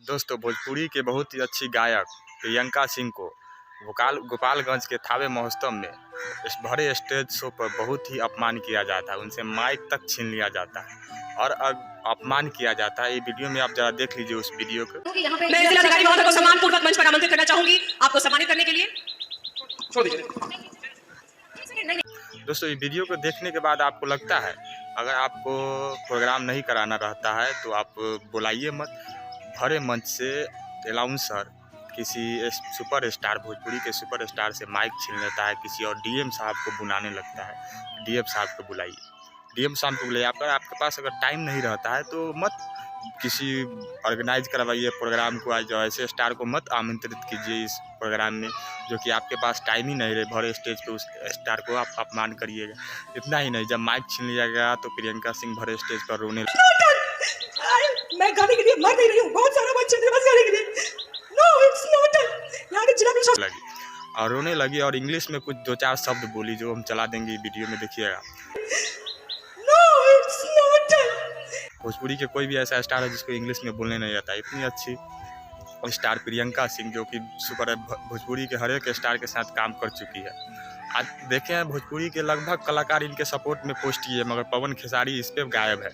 दोस्तों भोजपुरी के बहुत ही अच्छी गायक प्रियंका सिंह को गोपालगंज के थावे महोत्सव में इस भरे स्टेज शो पर बहुत ही अपमान किया जाता है। उनसे माइक तक छीन लिया जाता है और अपमान किया जाता है। ये वीडियो में आप जरा देख लीजिए उस वीडियो को। मैं जिलाधिकारी महोदय को सम्मानपूर्वक मंच पर आमंत्रित करना चाहूंगी आपको सम्मानित करने के लिए। छोड़ दीजिए। दोस्तों ये वीडियो को देखने के बाद आपको लगता है अगर आपको प्रोग्राम नहीं कराना रहता है तो आप बुलाइए मत। भरे मंच से अनाउंसर किसी सुपर स्टार भोजपुरी के सुपर स्टार से माइक छीन लेता है, किसी और डीएम साहब को बुलाने लगता है। डीएम साहब को बुलाइए, डीएम साहब को बुलाइए। आपके पास अगर टाइम नहीं रहता है तो मत किसी ऑर्गेनाइज करवाइए प्रोग्राम को। आज ऐसे स्टार को मत आमंत्रित कीजिए इस प्रोग्राम में जो कि आपके पास टाइम ही नहीं रहे। भरे स्टेज पे उस स्टार को आप अपमान करिएगा। इतना ही नहीं, जब माइक छीन लिया गया तो प्रियंका सिंह भरे स्टेज पर रोने मैं गाने के लिए मर नहीं रही हूँ, बहुत सारा बच्चे मेरे पास गाने के लिए। नो इट्स नॉट यहाँ के जिला प्रशासन लगी और रोने लगी और इंग्लिश में कुछ 2-4 शब्द बोली जो हम चला देंगे वीडियो में, देखिएगा। भोजपुरी के कोई भी ऐसा स्टार है जिसको इंग्लिश में बोलने नहीं आता। इतनी अच्छी स्टार प्रियंका सिंह जो कि सुपर भोजपुरी के हर एक स्टार के साथ काम कर चुकी है। आज देखे हैं भोजपुरी के लगभग कलाकार इनके सपोर्ट में पोस्ट किए, मगर पवन खेसारी इस पर गायब है।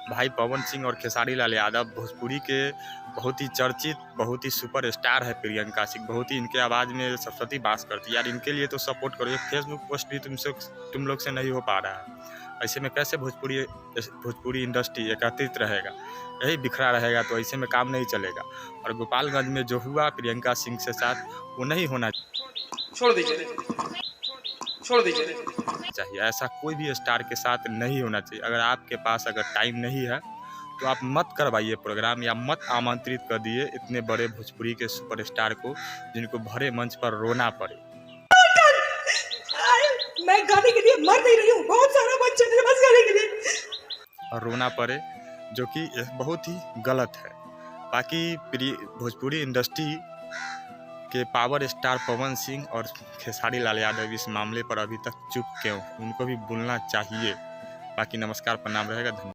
भाई पवन सिंह और खेसारी लाल यादव भोजपुरी के बहुत ही चर्चित, बहुत ही सुपर स्टार है प्रियंका सिंह। बहुत ही इनके आवाज़ में सरस्वती बास करती है यार। इनके लिए तो सपोर्ट करो। फेसबुक पोस्ट भी तुम लोग से नहीं हो पा रहा है। ऐसे में कैसे भोजपुरी इंडस्ट्री एकत्रित रहेगा, यही बिखरा रहेगा तो ऐसे में काम नहीं चलेगा। और गोपालगंज में जो हुआ प्रियंका सिंह के साथ वो नहीं होना चाहिए। ऐसा कोई भी स्टार के साथ नहीं होना चाहिए। अगर आपके पास टाइम नहीं है तो आप मत करवाइए प्रोग्राम या मत आमंत्रित कर दिए इतने बड़े भोजपुरी के सुपरस्टार को जिनको भरे मंच पर रोना पड़े। मैं गाने के लिए मर नहीं रही हूँ, बहुत सारा बच्चे मेरे पास गाने के लिए और रोना पड़े, जो कि बहुत ही गलत है। बाकी भोजपुरी इंडस्ट्री के पावर स्टार पवन सिंह और खेसारी लाल यादव इस मामले पर अभी तक चुप क्यों? उनको भी बोलना चाहिए। बाकी नमस्कार, प्रणाम रहेगा। धन्यवाद।